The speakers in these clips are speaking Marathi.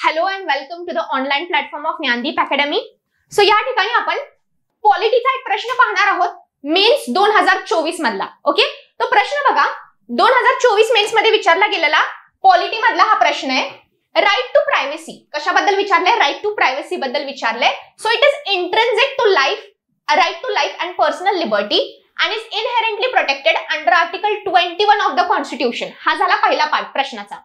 Hello and welcome to the online platform of Gyandeep Academy. So या ठिकाणी आपण पॉलिटीचा एक प्रश्न पाहणार आहोत, मेन्स 2024 मधला. ओके, तो प्रश्न बघा, 2024 मेन्स मध्ये विचारला गेलेला पॉलिटी मधला हा प्रश्न आहे. राईट टू प्रायव्हसी कशाबद्दल विचारलंय? राईट टू प्रायव्हसी बद्दल विचारलंय. So it is intrinsic to life, right to life and personal liberty and is inherently protected under Article 21 of the Constitution. हा झाला पहिला पार्ट प्रश्नाचा.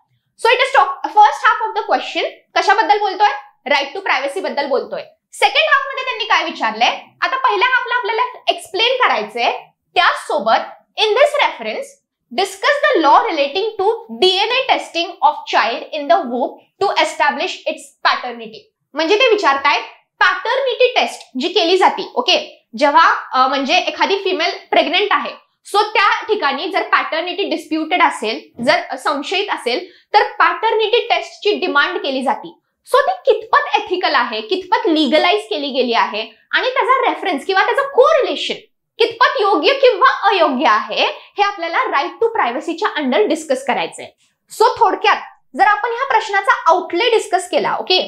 So it is first half of the question कशाबद्दल बोलतोय? राईट टू प्रायव्हसी बद्दल बोलतोय. सेकंड हाफ मध्ये त्यांनी काय विचारलंय? आता पहिल्या हाफला आपल्याला एक्सप्लेन करायचंय. त्यासोबत in this reference discuss the law relating to DNA testing of child in the womb to establish its paternity. म्हणजे ते विचारतायत पॅटर्निटी टेस्ट जी केली जाते, ओके, जेव्हा म्हणजे एखादी फिमेल प्रेग्नेंट आहे, सो त्या ठिकाणी जर पॅटर्निटी डिस्प्युटेड असेल, जर संशयित असेल, तर पॅटर्निटी टेस्टची डिमांड केली जाते. सो ती कितपत एथिकल आहे, कितपत लिगलाइज केली गेली आहे आणि त्याचा रेफरन्स किंवा त्याचं कोरिलेशन कितपत योग्य किंवा अयोग्य आहे, हे आपल्याला राईट टू प्रायव्हसीच्या अंडर डिस्कस करायचंय. सो थोडक्यात जर आपण ह्या प्रश्नाचा आउटले डिस्कस केला, ओके,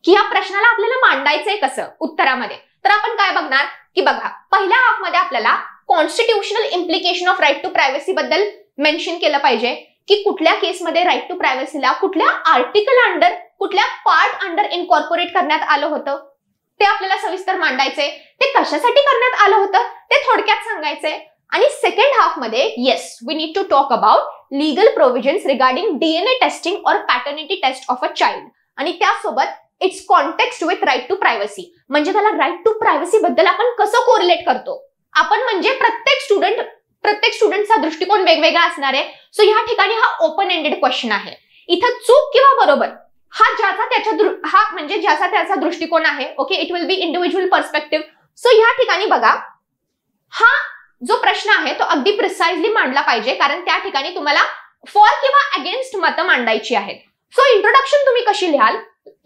की ह्या प्रश्नाला आपल्याला मांडायचंय कसं उत्तरामध्ये, तर आपण काय बघणार की बघा, पहिल्या हाफ मध्ये आपल्याला constitutional implication of right to privacy बद्दल मेन्शन केलं पाहिजे, की कुठल्या केसमध्ये राईट टू प्रायव्हसीला कुठल्या आर्टिकल अंडर, कुठल्या पार्ट अंडर इनकॉर्पोरेट करण्यात आलं होतं, ते आपल्याला सविस्तर मांडायचंय. ते कशासाठी करण्यात आलं होतं ते थोडक्यात सांगायचंय. आणि सेकंड हाफ मध्ये yes we need to talk about legal provisions regarding DNA testing और paternity test of a child आणि त्यासोबत its context with right to privacy. म्हणजे त्याला राईट टू प्रायव्हसी बद्दल आपण कसं कोरिलेट करतो. आपण म्हणजे प्रत्येक स्टुडंटचा दृष्टिकोन वेगवेगळा असणार आहे. सो ह्या ठिकाणी हा ओपन एंडेड क्वेश्चन आहे. इथं चूक किंवा बरोबर हा ज्याचा त्याचा दृष्टिकोन आहे, okay, it will be individual perspective. So ह्या ठिकाणी बघा, हा जो प्रश्न आहे तो अगदी प्रिसाइजली मांडला पाहिजे, कारण त्या ठिकाणी तुम्हाला फॉर किंवा अगेन्स्ट मतं मांडायची आहेत. सो इंट्रोडक्शन तुम्ही कशी लिहाल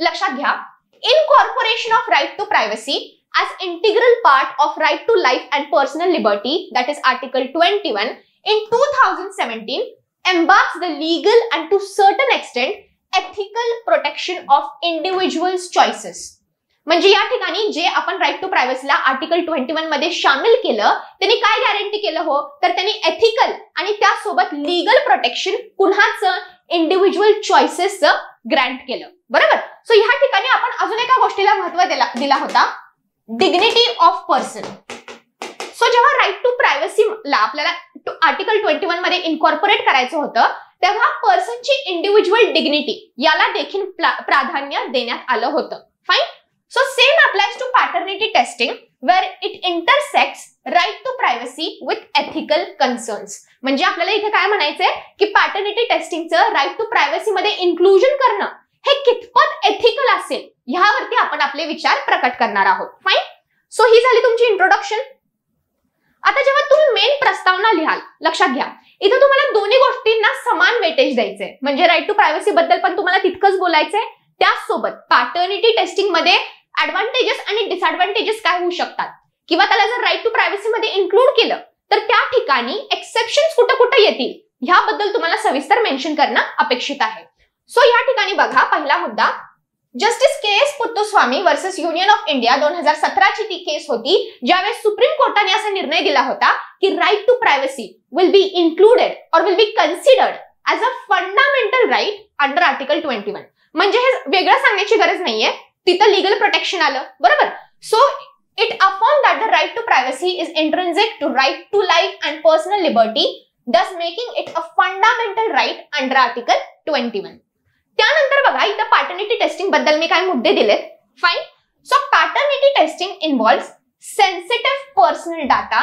लक्षात घ्या. Incorporation of right to privacy as integral part of right to life and personal liberty, that is Article 21, in 2017 embarks the legal and to certain extent ethical protection of individuals' choices. म्हणजे या ठिकाणी जे आपण राईट टू प्रायव्हसीला आर्टिकल 21 मध्ये सामील केलं, त्यांनी काय गॅरंटी केलं हो, तर त्यांनी एथिकल आणि त्यासोबत लीगल प्रोटेक्शन कुणाचं, इंडिव्हिज्युअल चॉईसेसचं ग्रँट केलं. बरोबर. सो ह्या ठिकाणी आपण अजून एका गोष्टीला महत्व दिला होता, डिग्निटी ऑफ पर्सन. सो जेव्हा राईट टू प्रायव्हसीला आपल्याला आर्टिकल 21 मध्ये इनकॉर्पोरेट करायचं होतं, तेव्हा पर्सनची इंडिव्हिज्युअल डिग्निटी याला देखील प्राधान्य देण्यात आलं होतं. Fine. So same applies to paternity testing where it intersects right to privacy with ethical concerns. म्हणजे आपल्याला इथे काय म्हणायचंय की पॅटर्निटी टेस्टिंगचं राईट टू प्रायव्हसी मध्ये इन्क्लुजन करणं हे कितपत एथिकल असेल ह्यावरती आपण आपले विचार प्रकट करणार आहोत. फाईन. सो ही झाली तुमची इंट्रोडक्शन. आता जेव्हा तुम्ही मेन प्रस्तावना लिहाल, लक्षात घ्या, इथं तुम्हाला दोन्ही गोष्टींना समान वेटेज द्यायचंय. म्हणजे राईट टू प्रायव्हसी बद्दल पण तुम्हाला तितकंच बोलायचंय, त्याचसोबत पॅटर्निटी टेस्टिंग मध्ये ऍडव्हान्टेजेस आणि डिसएडव्हान्टेजेस काय होऊ शकतात, किंवा त्याला जर राईट टू प्रायव्हसी मध्ये इन्क्लूड केलं तर त्या ठिकाणी एक्सेप्शन्स कुठं कुठं येतील ह्याबद्दल तुम्हाला सविस्तर मेन्शन करणं अपेक्षित आहे. सो या ठिकाणी बघा, पहिला मुद्दा, justice K S. Puttaswamy versus Union of India 2017 ची ती केस होती, ज्यावेळेस सुप्रीम कोर्टाने असा निर्णय दिला होता की right to privacy will be included और will be considered as a fundamental right under article 21. म्हणजे हे वेगळं सांगण्याची गरज नाहीये, तिथं लीगल प्रोटेक्शन आलं. बरोबर. So it affirm that the right to privacy is intrinsic to right to life and personal liberty, thus making it a fundamental right under Article 21. त्यानंतर बघा, इथं पॅटर्निटी टेस्टिंग बद्दल मी काय मुद्दे दिलेत. Fine. So paternity testing involves sensitive personal data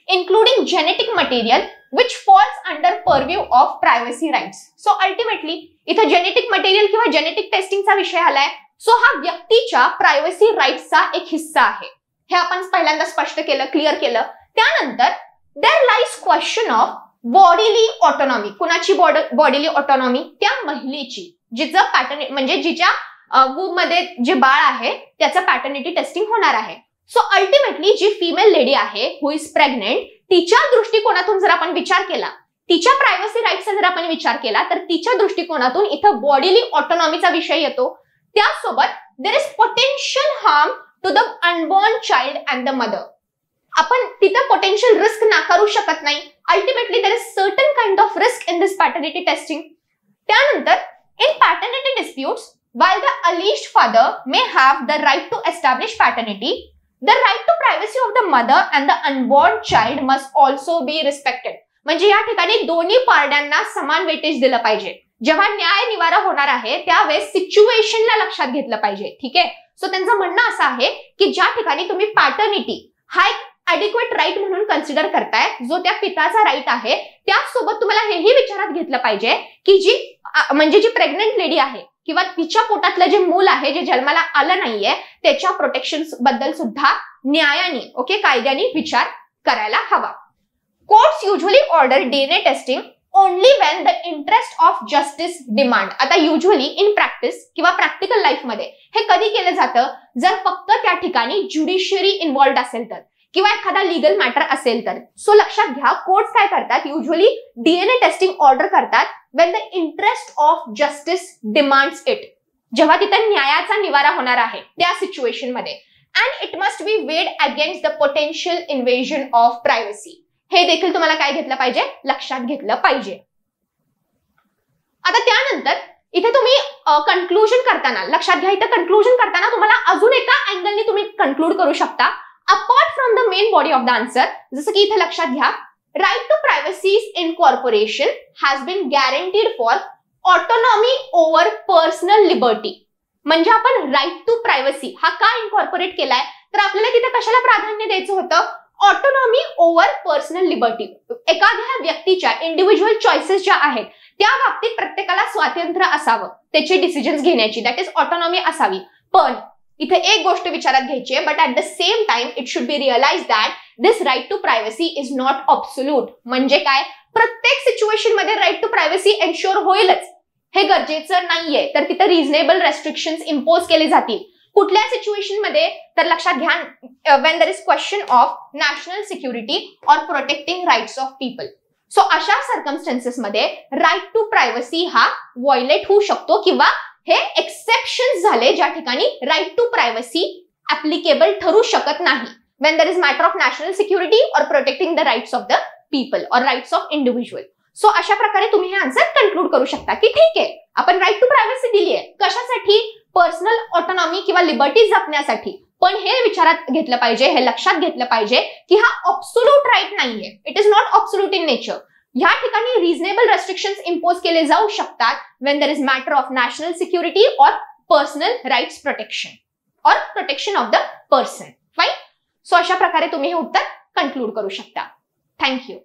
including genetic material which falls under purview of privacy rights. So ultimately इथं जेनेटिक मटेरियल किंवा जेनेटिक टेस्टिंगचा विषय आलाय. सो हा व्यक्तीच्या प्रायव्हसी राईट्सचा एक हिस्सा आहे. हे आपण पहिल्यांदा स्पष्ट केलं, क्लिअर केलं. त्यानंतर there lies question of bodily autonomy. कुणाची बॉडीली ऑटोनॉमी? त्या महिलेची, जिचं पॅटर्निटी म्हणजे जिच्या वूम मध्ये जे बाळ आहे त्याचं पॅटर्निटी टेस्टिंग होणार आहे. सो अल्टिमेटली जी फिमेल लेडी आहे हु इज प्रेग्नेंट, तिच्या दृष्टिकोनातून जर आपण विचार केला, तिच्या प्रायव्हसी राईट्सचा जर आपण विचार केला, तर तिच्या दृष्टिकोनातून इथं बॉडीली ऑटोनॉमीचा विषय येतो. त्यासोबत there is potential harm to the unborn child and the mother. आपण तिथं पोटेन्शियल रिस्क नाकारू शकत नाही. Ultimately there is certain kind of risk in this paternity testing. त्यानंतर in paternity disputes, while the alleged father may have the right to establish paternity, the right to privacy of the mother and the unborn child must also be respected. म्हणजे या ठिकाणी दोन्ही पार्ट्यांना समान वेटेज दिलं पाहिजे. जेव्हा न्याय निवारा होणार आहे त्यावेळेस सिच्युएशनला लक्षात घेतलं पाहिजे. ठीक आहे. सो त्यांचं म्हणणं असं आहे की ज्या ठिकाणी तुम्ही पॅटर्निटी हा एक ॲडिक्वेट राईट म्हणून कन्सिडर करताय, जो त्या पिताचा राईट आहे, त्यासोबत तुम्हाला हेही विचारात घेतलं पाहिजे की जी प्रेग्नंट लेडी आहे किंवा तिच्या पोटातलं जे मूल आहे जे जन्माला आलं नाहीये त्याच्या प्रोटेक्शन बद्दल सुद्धा न्यायाने कायद्याने विचार करायला हवा. Courts usually order DNA testing only Wien the interest of justice demand. आता युजली इन प्रॅक्टिस किंवा प्रॅक्टिकल लाईफमध्ये हे कधी केलं जातं, जर फक्त त्या ठिकाणी ज्युडिशियरी इन्व्हॉल्ड असेल तर किंवा एखादा लीगल मॅटर असेल तर. सो लक्षात घ्या, कोर्ट्स काय करतात, युजली डीएनए टेस्टिंग ऑर्डर करतात when the interest of justice demands it, जेव्हा तिथे न्यायाचा निवारा होणार आहे त्या सिच्युएशन मध्ये. and it must be weighed against the potential invasion of privacy. हे देखील तुम्हाला काय घेतलं पाहिजे, लक्षात घेतलं पाहिजे. आता त्यानंतर इथे तुम्ही कन्क्लुजन करताना लक्षात घ्या, इथे कन्क्लुजन करताना तुम्हाला अजून एका अँगलने तुम्ही कन्क्लूड करू शकता apart from the main body of the answer. जसं की इथे लक्षात घ्या, right to privacy's incorporation has been guaranteed for autonomy over personal liberty. म्हणजे आपण राईट टू प्रायव्हसी हा का इन्कॉर्पोरेट केलाय, तर आपल्याला तिथे कशाला प्राधान्य द्यायचं होतं, ऑटोनॉमी ओव्हर पर्सनल लिबर्टी. एखाद्या व्यक्तीच्या इंडिव्हिज्युअल चॉईसेस ज्या आहेत त्या बाबतीत प्रत्येकाला स्वातंत्र्य असावं त्याचे डिसिजन्स घेण्याची, दॅट इज ऑटोनॉमी असावी. पण इथे एक गोष्ट विचारात घ्यायची आहे, but at the same time it should be realise that this right to privacy is not absolute. म्हणजे काय, प्रत्येक सिच्युएशन मध्ये राईट टू प्रायव्हसी एन्श्योर होईलच हे गरजेचं नाहीये, तर तिथे रिझनेबल रेस्ट्रिक्शन्स इम्पोज केले जातील. कुठल्या सिच्युएशन मध्ये, तर लक्षात घ्या, when there is question of national security or protecting rights of people. So अशा सर्कमस्टन्सेस मध्ये राईट टू प्रायव्हसी हा व्हायोलेट होऊ शकतो किंवा हे एक्सेप्शन्स झाले ज्या ठिकाणी राईट टू प्रायव्हसी ऍप्लिकेबल ठरू शकत नाही. when there is matter of national security or protecting the rights of the people or rights of individual. So अशा प्रकारे तुम्ही हे आन्सर कन्क्लूड करू शकता की ठीक आहे, आपण राईट टू प्रायव्हसी दिली आहे, कशासाठी, पर्सनल ऑटोनॉमी किंवा लिबर्टी जपण्यासाठी. पण हे विचारात घेतलं पाहिजे, हे लक्षात घेतलं पाहिजे की हा ऑब्सोल्यूट राईट नाहीये. It is not absolute in nature. या ठिकाणी रिझनेबल रेस्ट्रिक्शन्स इम्पोज केले जाऊ शकतात when there is matter of national security or personal rights protection or protection of the person. Fine. So अशा प्रकारे तुम्ही हे उत्तर कन्क्लूड करू शकता. थँक्यू.